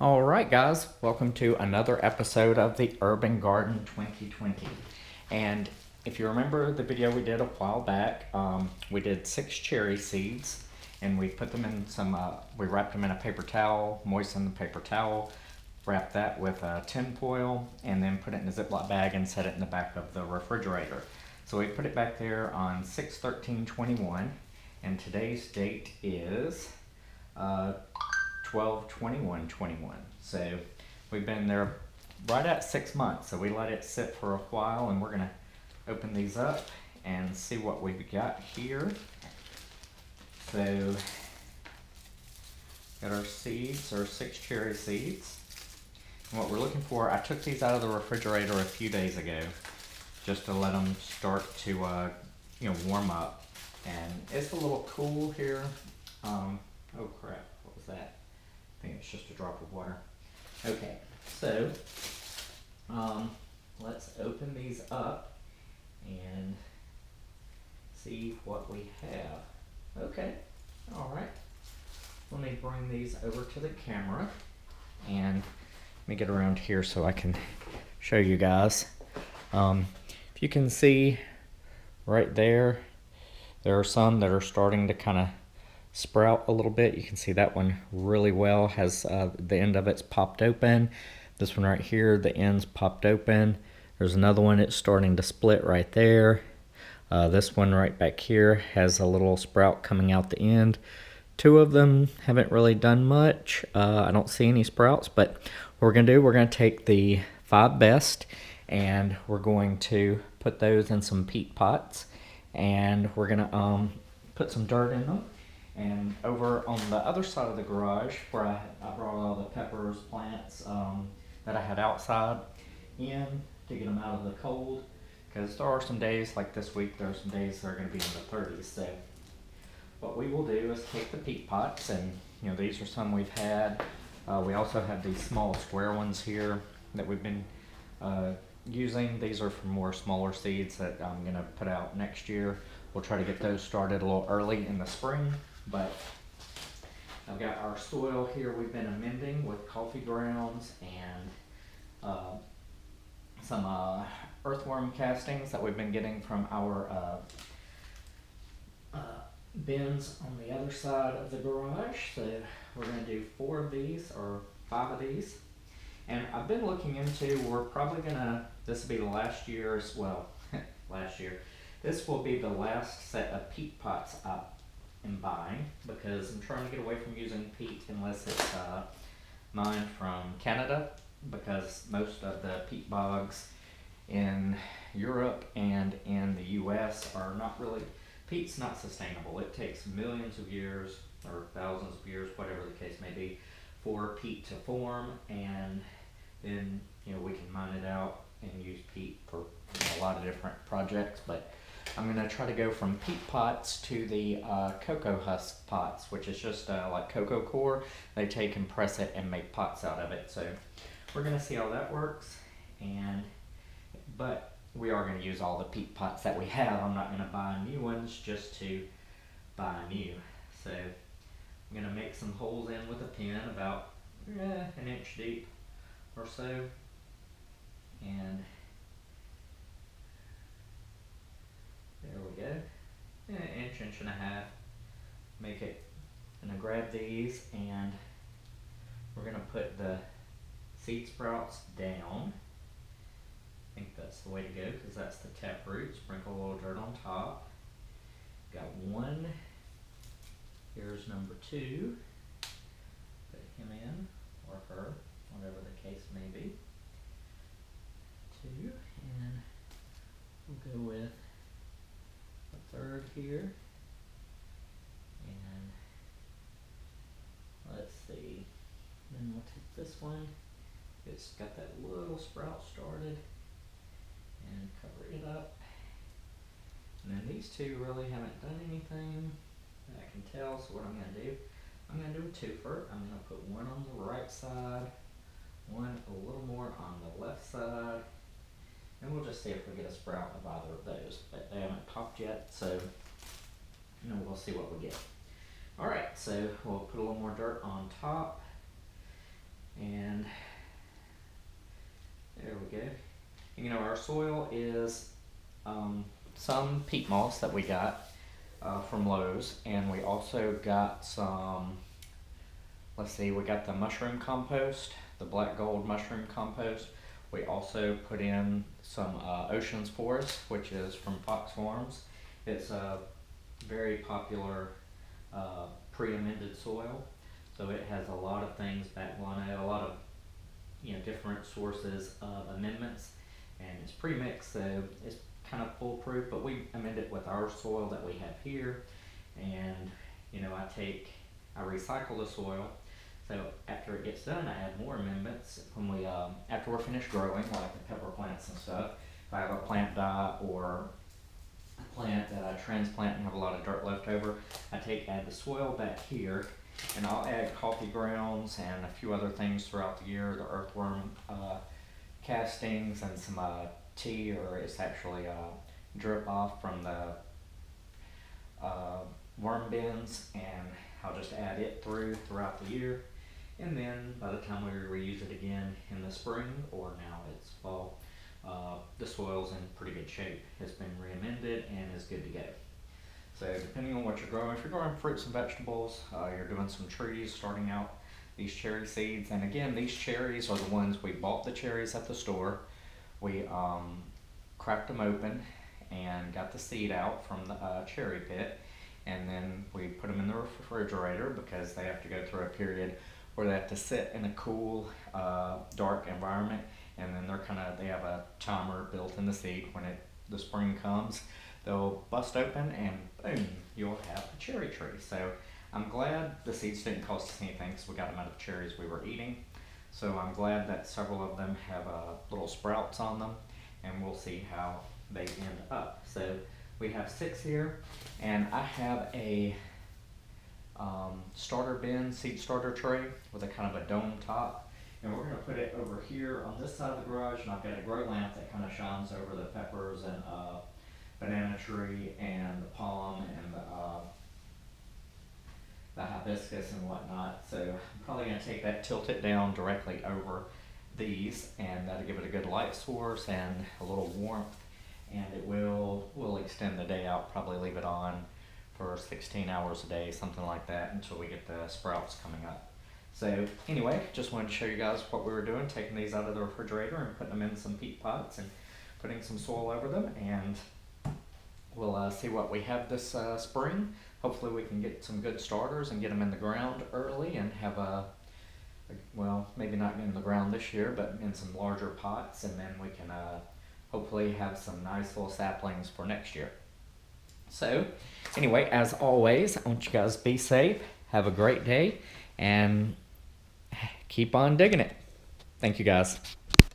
All right, guys, welcome to another episode of the Urban Garden 2020. And if you remember the video we did a while back, we did 6 cherry seeds, and we put them in we wrapped them in a paper towel, moistened the paper towel, wrapped that with tin foil, and then put it in a Ziploc bag and set it in the back of the refrigerator. So we put it back there on 6/13/21, and today's date is 12/21/21. So we've been there right at 6 months. So we let it sit for a while, and we're gonna open these up and see what we've got here. So got our seeds, our 6 cherry seeds. And what we're looking for, I took these out of the refrigerator a few days ago just to let them start to warm up. And it's a little cool here. Oh crap, what was that? I think it's just a drop of water. Okay, so let's open these up and see what we have. Okay, all right. Let me bring these over to the camera and let me get around here so I can show you guys. If you can see right there, there are some that are starting to kind of sprout a little bit. You can see that one really well, has the end of it's popped open. This one right here, the end's popped open. There's another one, it's starting to split right there. This one right back here has a little sprout coming out the end. 2 of them haven't really done much. I don't see any sprouts, but what we're gonna do, we're gonna take the 5 best and we're going to put those in some peat pots, and we're gonna put some dirt in them. And over on the other side of the garage, where I brought all the peppers, plants that I had outside in to get them out of the cold, because there are some days like this week, there are some days that are going to be in the 30s. So what we will do is take the peat pots, and these are some we've had. We also have these small square ones here that we've been using. These are for more smaller seeds that I'm going to put out next year. We'll try to get those started a little early in the spring. But I've got our soil here we've been amending with coffee grounds and some earthworm castings that we've been getting from our bins on the other side of the garage. So we're going to do 4 of these, or 5 of these. And I've been looking into, we're probably going to, this will be the last year's, well, last year. This will be the last set of peat pots I am buying, because I'm trying to get away from using peat unless it's mine from Canada, because most of the peat bogs in Europe and in the US are not really, peat's not sustainable. It takes millions of years or thousands of years, whatever the case may be, for peat to form, and then we can mine it out and use peat for a lot of different projects. But I'm going to try to go from peat pots to the cocoa husk pots, which is just like cocoa core. They take and press it and make pots out of it. So we're going to see how that works. But we are going to use all the peat pots that we have. I'm not going to buy new ones just to buy new. So I'm going to make some holes in with a pin about an inch deep or so. And there we go, an inch and a half. Make it, and I grab these, and we're gonna put the seed sprouts down. I think that's the way to go, because that's the taproot. Sprinkle a little dirt on top. Got 1. Here's number 2. Put him in, or her, whatever the case may be. 2, and we'll go with a 3rd here, and let's see, then we'll take this one, it's got that little sprout started, and cover it up. And then these 2 really haven't done anything that I can tell, so what I'm going to do, I'm going to do a twofer. I'm going to put 1 on the right side, 1 a little more on the left side, and we'll just see if we get a sprout of either of those. But they haven't popped yet, so we'll see what we get. Alright, so we'll put a little more dirt on top, And there we go. And, you know, our soil is some peat moss that we got from Lowe's, and we also got some, let's see, we got the mushroom compost, the black gold mushroom compost. We also put in some Ocean's Forest, which is from Fox Farms. It's a very popular pre-amended soil, so it has a lot of things back on it, a lot of, you know, different sources of amendments, and it's pre-mixed, so it's kind of foolproof. But we amend it with our soil that we have here, and you know, I recycle the soil. So after it gets done, I add more amendments when we after we're finished growing, like the pepper plants and stuff. If I have a plant die or a plant that I transplant and have a lot of dirt left over, I add the soil back here, and I'll add coffee grounds and a few other things throughout the year, the earthworm castings and some tea, or it's actually drip off from the worm bins, and I'll just add it throughout the year. And then by the time we reuse it again in the spring, or now it's fall, the soil's in pretty good shape. It's been re-amended and is good to go. So depending on what you're growing, if you're growing fruits and vegetables, you're doing some trees, starting out these cherry seeds. And again, these cherries are the ones, we bought the cherries at the store. We cracked them open and got the seed out from the cherry pit. And then we put them in the refrigerator because they have to go through a period where they have to sit in a cool, dark environment. And then they have a timer built in the seed. When the spring comes, they'll bust open and boom, you'll have a cherry tree. So I'm glad the seeds didn't cost us anything because we got them out of cherries we were eating. So I'm glad that several of them have little sprouts on them, and we'll see how they end up. So we have 6 here, and I have a starter bin, seed starter tray with a kind of a dome top, and we're going to put it over here on this side of the garage, and I've got a grow lamp that kind of shines over the peppers and banana tree and the palm and the hibiscus and whatnot. So I'm probably going to take that, tilt it down directly over these, and that'll give it a good light source and a little warmth, and it will extend the day out, probably leave it on for 16 hours a day, something like that, until we get the sprouts coming up. So anyway, just wanted to show you guys what we were doing, taking these out of the refrigerator and putting them in some peat pots and putting some soil over them, and we'll see what we have this spring. Hopefully we can get some good starters and get them in the ground early and have well, maybe not in the ground this year, but in some larger pots, and then we can hopefully have some nice little saplings for next year. So anyway, as always, I want you guys to be safe, have a great day, and keep on digging it. Thank you guys.